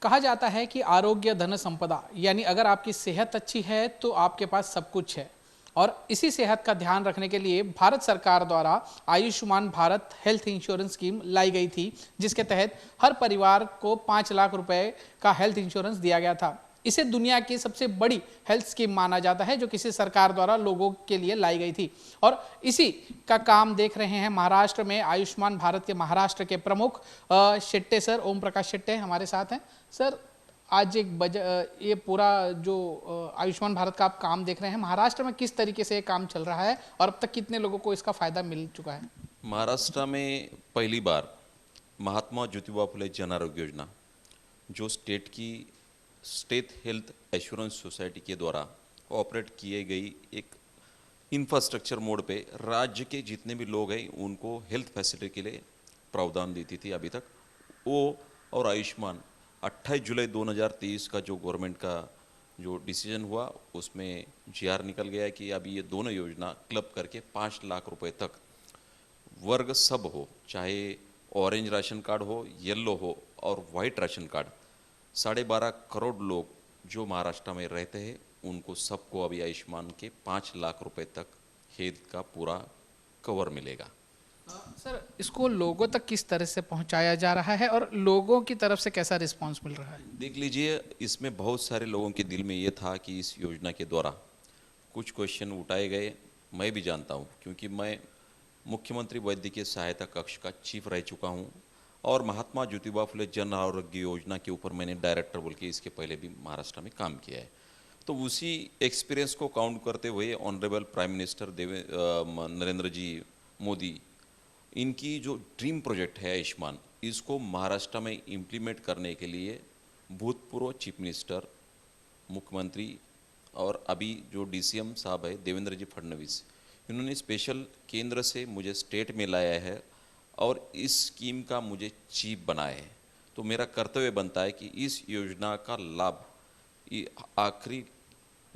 कहा जाता है कि आरोग्य धन संपदा, यानी अगर आपकी सेहत अच्छी है तो आपके पास सब कुछ है। और इसी सेहत का ध्यान रखने के लिए भारत सरकार द्वारा Ayushman Bharat health insurance scheme लाई गई थी, जिसके तहत हर परिवार को 5 लाख रुपए का हेल्थ इंश्योरेंस दिया गया था। इसे दुनिया की सबसे बड़ी हेल्थ स्कीम माना जाता है जो किसी सरकार द्वारा लोगों के लिए लाई गई थी। और इसी का काम देख रहे हैं महाराष्ट्र में। आयुष्मान भारत के महाराष्ट्र के प्रमुख शेट्टे सर, ओम प्रकाश शेट्टे हमारे साथ हैं। सर, आज ये पूरा जो आयुष्मान भारत का आप काम देख रहे हैं, महाराष्ट्र में किस तरीके से ये काम चल रहा है और अब तक कितने लोगों को इसका फायदा मिल चुका है? महाराष्ट्र में पहली बार महात्मा ज्योतिबा फुले जन आरोग्य योजना, जो स्टेट हेल्थ एश्योरेंस सोसाइटी के द्वारा ऑपरेट किए गई एक इंफ्रास्ट्रक्चर मोड पे राज्य के जितने भी लोग हैं उनको हेल्थ फैसिलिटी के लिए प्रावधान देती थी अभी तक वो। और आयुष्मान 28 जुलाई 2023 का जो गवर्नमेंट का जो डिसीजन हुआ उसमें जीआर निकल गया है कि अभी ये दोनों योजना क्लब करके 5 लाख रुपए तक वर्ग सब हो, चाहे ऑरेंज राशन कार्ड हो, येलो हो और वाइट राशन कार्ड, 12.5 करोड़ लोग जो महाराष्ट्र में रहते हैं उनको सबको अभी आयुष्मान के 5 लाख रुपए तक हेल्थ का पूरा कवर मिलेगा। सर, इसको लोगों तक किस तरह से पहुंचाया जा रहा है और लोगों की तरफ से कैसा रिस्पांस मिल रहा है? देख लीजिए, इसमें बहुत सारे लोगों के दिल में ये था कि इस योजना के द्वारा कुछ क्वेश्चन उठाए गए। मैं भी जानता हूँ क्योंकि मैं मुख्यमंत्री वैद्यकीय सहायता कक्ष का चीफ रह चुका हूँ और महात्मा ज्योतिबा फुले जन आरोग्य योजना के ऊपर मैंने डायरेक्टर बोल के इसके पहले भी महाराष्ट्र में काम किया है। तो उसी एक्सपीरियंस को काउंट करते हुए ऑनरेबल प्राइम मिनिस्टर नरेंद्र जी मोदी, इनकी जो ड्रीम प्रोजेक्ट है आयुष्मान, इसको महाराष्ट्र में इम्प्लीमेंट करने के लिए भूतपूर्व चीफ मिनिस्टर, मुख्यमंत्री और अभी जो डीसीएम साहब है देवेंद्र जी फडणवीस, इन्होंने स्पेशल केंद्र से मुझे स्टेट में लाया है और इस स्कीम का मुझे चीफ बनाया है। तो मेरा कर्तव्य बनता है कि इस योजना का लाभ आखिरी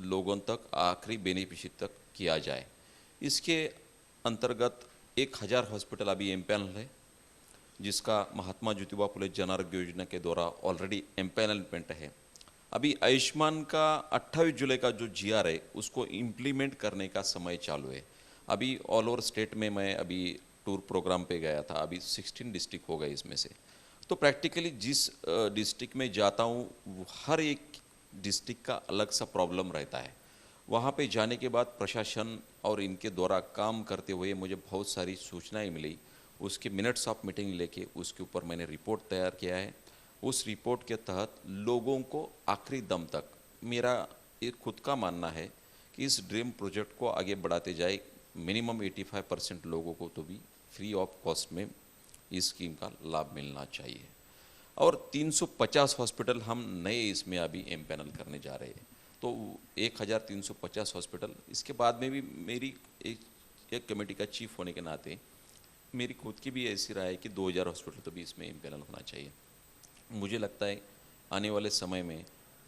लोगों तक, आखिरी बेनिफिशियरी तक किया जाए। इसके अंतर्गत 1000 हॉस्पिटल अभी एमपैनल है, जिसका महात्मा ज्योतिबा फुले जन आरोग्य योजना के द्वारा ऑलरेडी एम्पैनलमेंट है। अभी आयुष्मान का 28 जुलाई का जो जीआर है उसको इम्प्लीमेंट करने का समय चालू है। अभी ऑल ओवर स्टेट में मैं अभी टूर प्रोग्राम पे गया था, अभी 16 डिस्ट्रिक्ट हो गए इसमें से। तो प्रैक्टिकली जिस डिस्ट्रिक्ट में जाता हूँ हर एक डिस्ट्रिक्ट का अलग सा प्रॉब्लम रहता है। वहाँ पे जाने के बाद प्रशासन और इनके द्वारा काम करते हुए मुझे बहुत सारी सूचनाएं मिली। उसके मिनट्स ऑफ मीटिंग लेके उसके ऊपर मैंने रिपोर्ट तैयार किया है। उस रिपोर्ट के तहत लोगों को आखिरी दम तक, मेरा ये खुद का मानना है कि इस ड्रीम प्रोजेक्ट को आगे बढ़ाते जाए। मिनिमम 85% लोगों को तो भी फ्री ऑफ कॉस्ट में इस स्कीम का लाभ मिलना चाहिए। और 350 हॉस्पिटल हम नए इसमें अभी एमपैनल करने जा रहे हैं। तो 1350 हॉस्पिटल, इसके बाद में भी मेरी एक कमेटी का चीफ होने के नाते मेरी खुद की भी ऐसी राय है कि 2000 हॉस्पिटल तो भी इसमें एमपैनल होना चाहिए। मुझे लगता है आने वाले समय में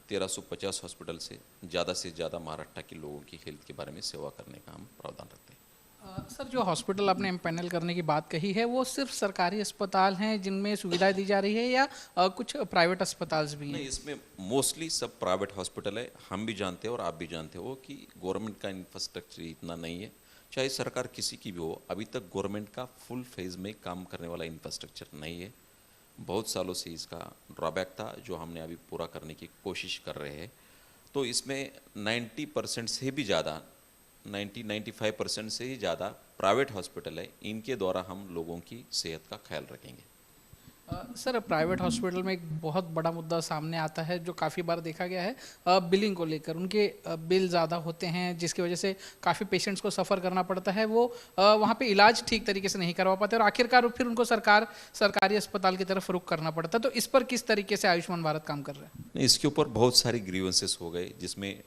1350 हॉस्पिटल से ज़्यादा महाराष्ट्र के लोगों की हेल्थ के बारे में सेवा करने का हम प्रावधान रखते हैं। सर, जो हॉस्पिटल आपने एम्पैनल करने की बात कही है वो सिर्फ सरकारी अस्पताल हैं जिनमें सुविधाएं दी जा रही है या कुछ प्राइवेट अस्पताल भी हैं? नहीं, इसमें मोस्टली सब प्राइवेट हॉस्पिटल है। हम भी जानते हैं और आप भी जानते हो कि गवर्नमेंट का इंफ्रास्ट्रक्चर इतना नहीं है, चाहे सरकार किसी की भी हो। अभी तक गवर्नमेंट का फुल फेज में काम करने वाला इंफ्रास्ट्रक्चर नहीं है। बहुत सालों से इसका ड्रॉबैक था जो हमने अभी पूरा करने की कोशिश कर रहे हैं। तो इसमें 90% से भी ज़्यादा, 95% से ही ज़्यादा प्राइवेट हॉस्पिटल है। इनके द्वारा हम लोगों की सेहत का ख्याल रखेंगे। सर, प्राइवेट हॉस्पिटल में एक बहुत बड़ा मुद्दा सामने आता है जो काफ़ी बार देखा गया है, बिलिंग को लेकर। उनके बिल ज़्यादा होते हैं जिसकी वजह से काफ़ी पेशेंट्स को सफ़र करना पड़ता है। वो वहाँ पे इलाज ठीक तरीके से नहीं करवा पाते और आखिरकार फिर उनको सरकारी अस्पताल की तरफ रुख करना पड़ता है। तो इस पर किस तरीके से आयुष्मान भारत काम कर रहा है? इसके ऊपर बहुत सारी ग्रीवेंसेस हो गए, जिसमें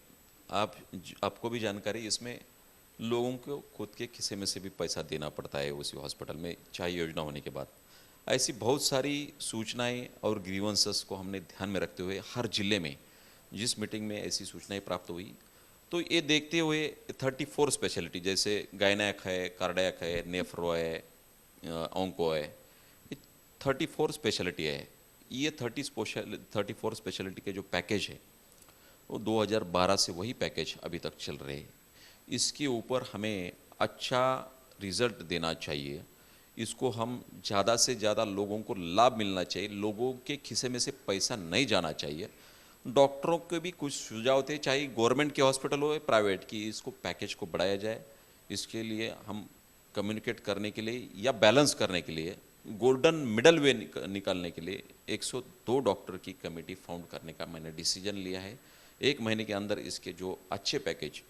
आपको भी जानकारी, इसमें लोगों को खुद के खिस्से में से भी पैसा देना पड़ता है उसी हॉस्पिटल में, चाहे योजना होने के बाद। ऐसी बहुत सारी सूचनाएं और ग्रीवेंसेस को हमने ध्यान में रखते हुए हर जिले में जिस मीटिंग में ऐसी सूचनाएं प्राप्त हुई, तो ये देखते हुए 34 स्पेशलिटी, जैसे गायनेक है, कार्डियक है, नेफ्रो है, ऑन्को है, ये 34 स्पेशलिटी है। ये 34 स्पेशलिटी के जो पैकेज है वो 2012 से वही पैकेज अभी तक चल रहे हैं। इसके ऊपर हमें अच्छा रिजल्ट देना चाहिए, इसको हम ज़्यादा से ज़्यादा लोगों को लाभ मिलना चाहिए, लोगों के खिसे में से पैसा नहीं जाना चाहिए। डॉक्टरों के भी कुछ सुझाव थे, चाहे गवर्नमेंट के हॉस्पिटल हो या प्राइवेट की, इसको पैकेज को बढ़ाया जाए। इसके लिए हम कम्युनिकेट करने के लिए या बैलेंस करने के लिए, गोल्डन मिडल वे निकालने के लिए 102 डॉक्टर की कमेटी फाउंड करने का मैंने डिसीजन लिया है। 1 महीने के अंदर इसके जो अच्छे पैकेज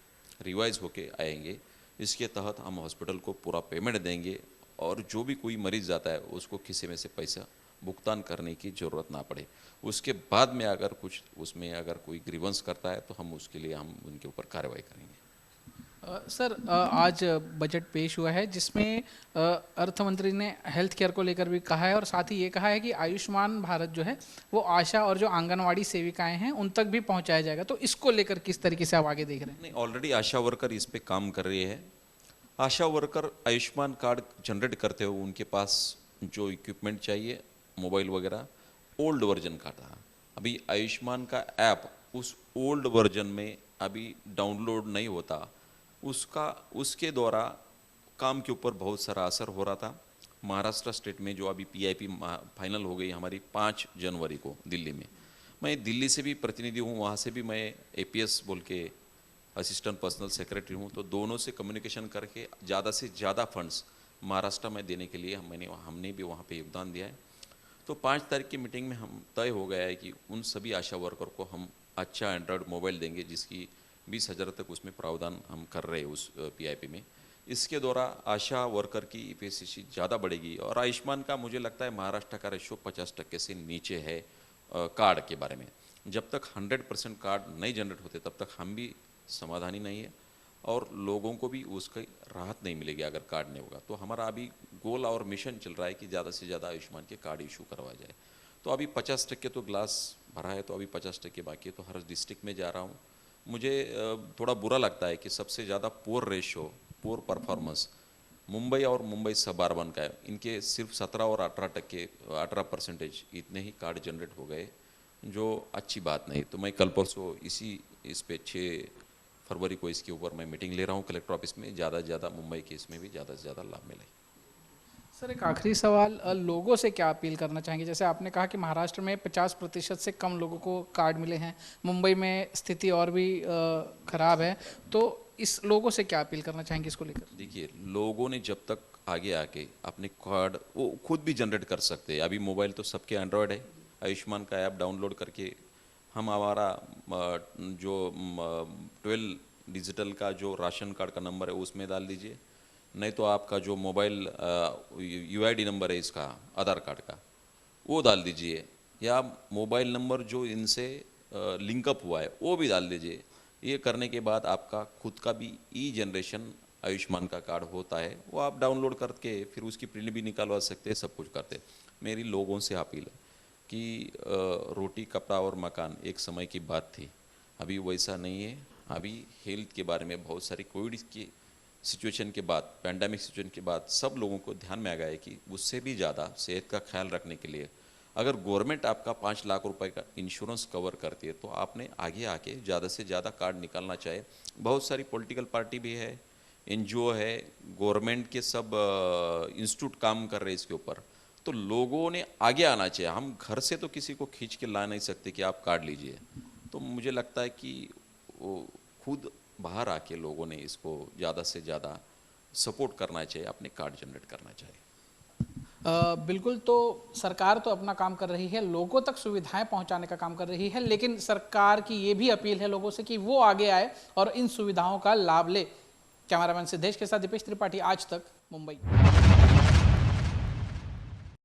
रिवाइज होके आएंगे, इसके तहत हम हॉस्पिटल को पूरा पेमेंट देंगे और जो भी कोई मरीज जाता है उसको किसी में से पैसा भुगतान करने की ज़रूरत ना पड़े। उसके बाद में अगर कुछ उसमें अगर कोई ग्रीवेंस करता है तो हम उसके लिए हम उनके ऊपर कार्रवाई करेंगे। सर, आज बजट पेश हुआ है जिसमें अर्थ मंत्री ने हेल्थ केयर को लेकर भी कहा है और साथ ही ये कहा है कि आयुष्मान भारत जो है वो आशा और जो आंगनवाड़ी सेविकाएं हैं उन तक भी पहुंचाया जाएगा। तो इसको लेकर किस तरीके से आप आगे देख रहे हैं? नहीं, ऑलरेडी आशा वर्कर इस पे काम कर रही है। आशा वर्कर आयुष्मान कार्ड जनरेट करते हुए उनके पास जो इक्विपमेंट चाहिए, मोबाइल वगैरह, ओल्ड वर्जन का था। अभी आयुष्मान का ऐप उस ओल्ड वर्जन में अभी डाउनलोड नहीं होता, उसके द्वारा काम के ऊपर बहुत सारा असर हो रहा था। महाराष्ट्र स्टेट में जो अभी PIP फाइनल हो गई हमारी 5 जनवरी को दिल्ली में, मैं दिल्ली से भी प्रतिनिधि हूँ, वहाँ से भी मैं APS बोल के असिस्टेंट पर्सनल सेक्रेटरी हूँ, तो दोनों से कम्युनिकेशन करके ज़्यादा से ज़्यादा फंड्स महाराष्ट्र में देने के लिए हमने भी वहाँ पे योगदान दिया है। तो 5 तारीख की मीटिंग में हम तय हो गया है कि उन सभी आशा वर्कर को हम अच्छा एंड्रॉयड मोबाइल देंगे, जिसकी 20,000 तक उसमें प्रावधान हम कर रहे हैं उस PIP में। इसके द्वारा आशा वर्कर की EPSC ज़्यादा बढ़ेगी और आयुष्मान का मुझे लगता है महाराष्ट्र का रेशो 50% से नीचे है कार्ड के बारे में। जब तक 100% कार्ड नहीं जनरेट होते तब तक हम भी समाधानी नहीं है और लोगों को भी उसकी राहत नहीं मिलेगी अगर कार्ड नहीं होगा। तो हमारा अभी गोल और मिशन चल रहा है कि ज़्यादा से ज़्यादा आयुष्मान के कार्ड इशू करवाया जाए। तो अभी 50% तो ग्लास भरा है, तो अभी 50% बाकी है, तो हर डिस्ट्रिक्ट में जा रहा हूँ। मुझे थोड़ा बुरा लगता है कि सबसे ज़्यादा poor ratio, poor performance Mumbai और मुंबई सब अर्बन का है। इनके सिर्फ 17 और 18% इतने ही कार्ड जनरेट हो गए, जो अच्छी बात नहीं। तो मैं कल परसों इस पे 6 फरवरी को इसके ऊपर मैं मीटिंग ले रहा हूँ कलेक्टर ऑफिस में, ज़्यादा से ज़्यादा मुंबई के इसमें भी ज़्यादा से ज़्यादा लाभ मिले। सर, एक आखिरी सवाल, लोगों से क्या अपील करना चाहेंगे? जैसे आपने कहा कि महाराष्ट्र में 50% से कम लोगों को कार्ड मिले हैं, मुंबई में स्थिति और भी खराब है, तो इस लोगों से क्या अपील करना चाहेंगे इसको लेकर? देखिए, लोगों ने जब तक आगे आके अपने कार्ड वो खुद भी जनरेट कर सकते हैं। अभी मोबाइल तो सबके एंड्रॉयड है, आयुष्मान का ऐप डाउनलोड करके हम हमारा जो 12 डिजिटल का जो राशन कार्ड का नंबर है उसमें डाल दीजिए, नहीं तो आपका जो मोबाइल UID नंबर है इसका आधार कार्ड का वो डाल दीजिए, या मोबाइल नंबर जो इनसे लिंकअप हुआ है वो भी डाल दीजिए। ये करने के बाद आपका खुद का भी जनरेशन आयुष्मान का कार्ड होता है, वो आप डाउनलोड करके फिर उसकी प्रिंट भी निकालवा सकते हैं, सब कुछ करते हैं। मेरी लोगों से अपील है कि रोटी कपड़ा और मकान एक समय की बात थी, अभी वैसा नहीं है। अभी हेल्थ के बारे में बहुत सारी कोविड की सिचुएशन के बाद, पैंडेमिक सिचुएशन के बाद सब लोगों को ध्यान में आ गया है कि उससे भी ज़्यादा सेहत का ख्याल रखने के लिए अगर गवर्नमेंट आपका 5 लाख रुपए का इंश्योरेंस कवर करती है तो आपने आगे आके ज़्यादा से ज़्यादा कार्ड निकालना चाहिए। बहुत सारी पॉलिटिकल पार्टी भी है, NGO है, गवर्नमेंट के सब इंस्टीट्यूट काम कर रहे हैं इसके ऊपर, तो लोगों ने आगे आना चाहिए। हम घर से तो किसी को खींच के ला नहीं सकते कि आप कार्ड लीजिए, तो मुझे लगता है कि वो खुद बाहर आके लोगों ने इसको ज़्यादा से ज़्यादा सपोर्ट करना चाहिए, अपने कार्ड जनरेट करना चाहिए। बिल्कुल, तो सरकार तो अपना काम कर रही है, लोगों तक सुविधाएं पहुंचाने का काम कर रही है, लेकिन सरकार की ये भी अपील है लोगों से कि वो आगे आए और इन सुविधाओं का लाभ ले। कैमरामैन सिद्धेश के साथ दीपेश त्रिपाठी, आज तक, मुंबई।